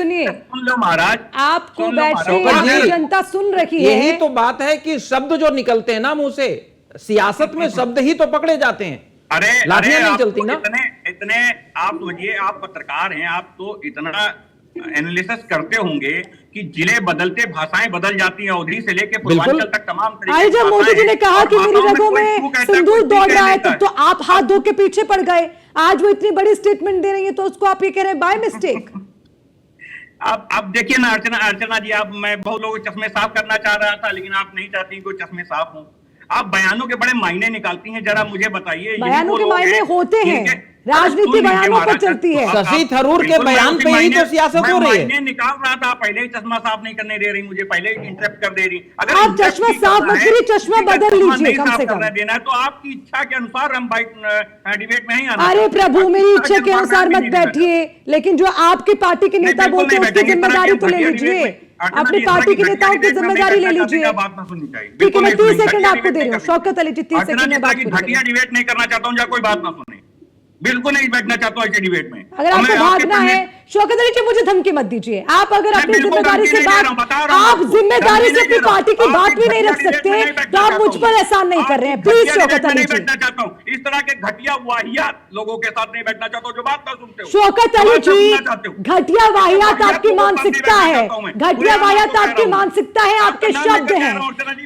सुनिए, सुन लो महाराज, आपको सुन लो बैठे महाराज। यहाँ जनता सुन रखी है। यही तो बात है कि शब्द जो निकलते हैं ना मुंह से, सियासत में शब्द ही तो पकड़े जाते हैं, अरे लाठियां नहीं आप चलती तो ना। इतने आप समझिए, आप पत्रकार हैं, आप तो इतना एनालिसिस करते होंगे कि जिले बदलते, भाषाएं बदल जाती हैं, अवधि से लेके पूर्वांचल तक तमाम तरीके आज जब मोदी जी ने कहा कि मेरी रगों में सिंदूर दौड़ रहा है, तब तो आप हाथ धो के पीछे पड़ गए। आज वो इतनी बड़ी स्टेटमेंट दे रही है तो उसको आप ये कह रहे हैं बाय मिस्टेक। आप देखिए ना अर्चना जी, आप, मैं बहुत लोगों के चश्मे साफ करना चाह रहा था, लेकिन आप नहीं चाहती कोई चश्मे साफ हो। आप बयानों के बड़े मायने निकालती हैं, जरा मुझे बताइए। बयानों के मायने होते हैं, राजनीति बयानों पर चलती है। शशि थरूर के बयान पे ही तो सियासत हो रही है। निकाल रहा था, पहले ही चश्मा साफ नहीं करने दे रही, मुझे पहले ही इंटरप्ट कर दे रही। अगर आप चश्मा साफ मत करिए, चश्मा बदल लीजिए कम से कम। देना है तो आपकी इच्छा के अनुसार हम डिबेट में ही आना। अरे प्रभु, मेरी इच्छा के अनुसार मत बैठिए, लेकिन जो आपकी पार्टी के नेता बोलते हैं उसकी जिम्मेदारी तो ले लीजिए। अपनी पार्टी के नेताओं की जिम्मेदारी ले लीजिए। बात ना सुननी चाहिए। ठीक है, मैं 30 सेकंड आपको दे रही हूँ। शौकत अली जी 30 सेकंड में बात करिए। घटिया डिबेट नहीं करना चाहता हूँ, या कोई बात ना सुने, बिल्कुल नहीं बैठना चाहता हूँ ऐसे डिबेट में। अगर आपको भागना है, शौकत अली जी मुझे धमकी मत दीजिए। आप अगर अपनी जिम्मेदारी से आप जिम्मेदारी से अपनी पार्टी की बात भी नहीं रख सकते तो आप मुझ पर एहसान नहीं कर रहे हैं। प्लीज शौकत अली जी। बैठना चाहता हूँ, इस तरह के घटिया वाहियात लोगों के साथ नहीं बैठना चाहता हूँ जो बात ना सुनते हो। शौकत अली जी, घटिया वाहियात आपकी मानसिकता है, घटिया वाहियात आपकी मानसिकता है, आपके शब्द हैं।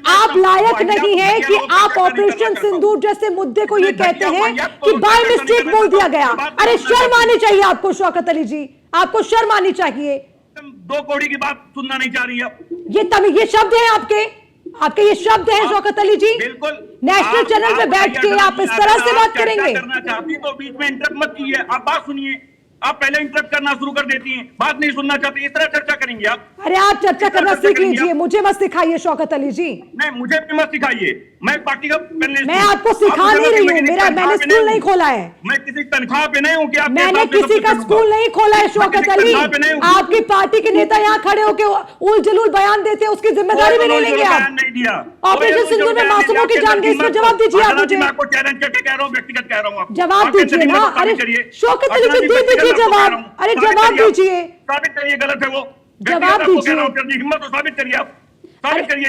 आप लायक नहीं है कि आप ऑपरेशन सिंदूर जैसे मुद्दे को ये कहते हैं कि बाय मिस्टेक बोल दिया गया। अरे शर्म आनी चाहिए आपको शौकत अली जी, आपको शर्म आनी चाहिए। दो कौड़ी की बात सुनना नहीं चाह रही है। ये शब्द हैं आपके ये शब्द हैं शौकत अली जी। बिल्कुल, नेशनल चैनल पे बैठ के आप इस तरह से बात करेंगे? करना चाहती तो बीच में इंटरप्ट मत कीजिए, आप बात सुनिए। आप पहले इंटरप्ट करना शुरू कर देती हैं, बात नहीं सुनना चाहती, इस तरह चर्चा करेंगे आप? अरे आप चर्चा करना सीख लीजिए, मुझे मत सिखाइए शौकत अली जी। नहीं, मुझे भी मत सिखाइए, मैं पार्टी का मैं आपको सिखा नहीं रही हूँ, मैंने स्कूल नहीं खोला है। मैं किसी तनख्वाह पे नहीं हूँ कि आप, मैंने किसी का स्कूल नहीं खोला है शौकत अली। आपकी पार्टी के नेता यहाँ खड़े होकर उल जलूल बयान देते हैं, उसकी जिम्मेदारी भी नहीं लेंगे आप। नहीं दिया ऑपरेशन सिंदूर में मासूमों की जान गई, इसमें जवाब दीजिए आप मुझे। मैं आपको चैलेंज करके कह रहा हूँ, व्यक्तिगत कह रहा हूँ, जवाब दीजिए ना। अरे शौकत अली जी दे दीजिए जवाब, अरे जवाब दीजिए। साबित करिए गलत है वो, जवाब दीजिए। हिम्मत तो साबित करिए आप, साबित करिए।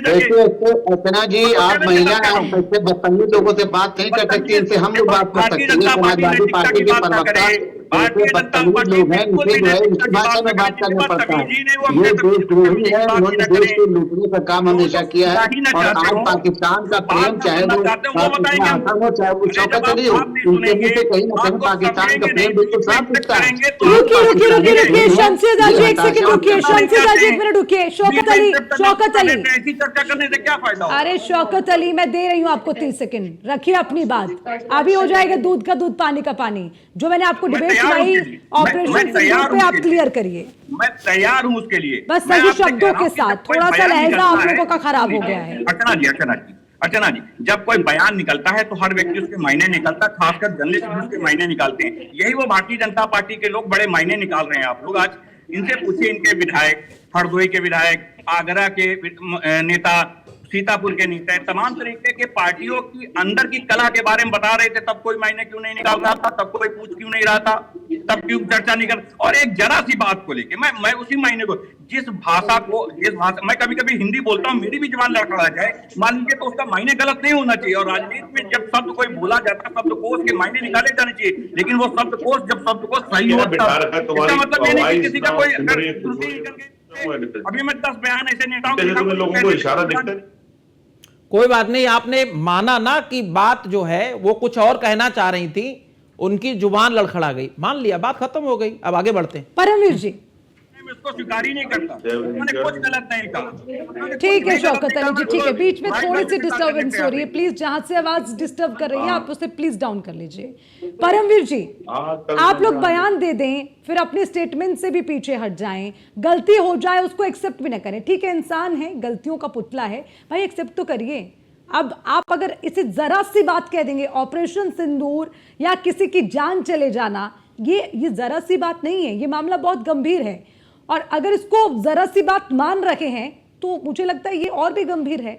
अर्चना जी, आप महिला, आप ऐसे बदतमीज लोगों से बात नहीं कर सकती, इनसे हम लोग बात कर सकते हैं। समाजवादी पार्टी के प्रवक्ता बदतमीज लोग हैं, इनसे जो है इसी भाषा में बात करना पड़ता है। ये देशद्रोही है, उन्होंने देश को लूटने का काम हमेशा किया है। और आज पाकिस्तान का प्रेम, चाहे वो आसान हो चाहे वो शौकत अली हो, उनके मुंह से कहीं ना कहीं पाकिस्तान का प्रेम बिल्कुल साफ दिखता है। रुकिए शमशेदा जी, एक सेकंड रुकिए। शमशेदा जी एक मिनट रुकिए। शौकत अली ऐसी चर्चा करने से क्या फायदा? अरे शौकत अली, मैं दे रही हूँ आपको 30 सेकंड, रखिए अपनी बात। अभी हो जाएगा दूध का दूध पानी का पानी। जो मैंने आपको डिबेट सुनाई ऑपरेशन सिंदूर पे, आप क्लियर करिए। मैं तैयार हूँ उसके लिए, बस सही शब्दों के साथ। थोड़ा सा लहजा आप लोगों का खराब हो गया है। अर्चना जी, जब कोई बयान निकलता है तो हर व्यक्ति उसके मायने निकलता है, खासकर जर्नलिस्ट भी उसके मायने निकालते हैं। यही वो भारतीय जनता पार्टी के लोग बड़े मायने निकाल रहे हैं। आप लोग आज इनसे पूछिए, इनके विधायक, हरदोई के विधायक, आगरा के नेता, सीतापुर के नेता, तमाम तरीके के पार्टियों की अंदर की कला के बारे में बता रहे थे, तब कोई मायने क्यों नहीं निकाल रहा था, तब कोई पूछ क्यों नहीं रहा था, तब क्यों चर्चा नहीं कर। और एक जरा सी बात को लेके मैं उसी मायने को, जिस भाषा मैं कभी कभी हिंदी बोलता हूँ, मेरी भी जुबान लड़खड़ा जाए, मान लीजिए, तो उसका मायने गलत नहीं होना चाहिए। और राजनीति में जब शब्द कोई बोला जाता है, शब्दकोश के मायने निकाले जाने चाहिए, लेकिन वो शब्दकोश जब शब्दकोश सही होता है, इसका मतलब ये नहीं कि किसी का कोई त्रुटि करके। अभी मैं 10 बयान ऐसे नेताओं लोगों को इशारा दिखता है। कोई बात नहीं, आपने माना ना कि बात जो है वो कुछ और कहना चाह रही थी, उनकी जुबान लड़खड़ा गई, मान लिया, बात खत्म हो गई। अब आगे बढ़ते हैं। परमवीर जी, इसको स्वीकार ही नहीं करता, मैंने कुछ गलत नहीं कहा। ठीक है शौकत अली जी, ठीक है। बीच में थोड़ी सी डिस्टर्बेंस हो रही है, प्लीज जहां से आवाज डिस्टर्ब कर रही है आप उसे प्लीज डाउन कर लीजिए। परमवीर जी, आप लोग बयान दे दें, फिर अपने स्टेटमेंट से भी पीछे हट जाएं। गलती हो जाए उसको एक्सेप्ट भी ना करें। ठीक है, इंसान है, गलतियों का पुतला है भाई, एक्सेप्ट तो करिए। अब आप अगर इसे जरा सी बात कह देंगे, ऑपरेशन सिंदूर या किसी की जान चले जाना, ये जरा सी बात नहीं है, ये मामला बहुत गंभीर है। और अगर इसको जरा सी बात मान रखे हैं तो मुझे लगता है ये और भी गंभीर है।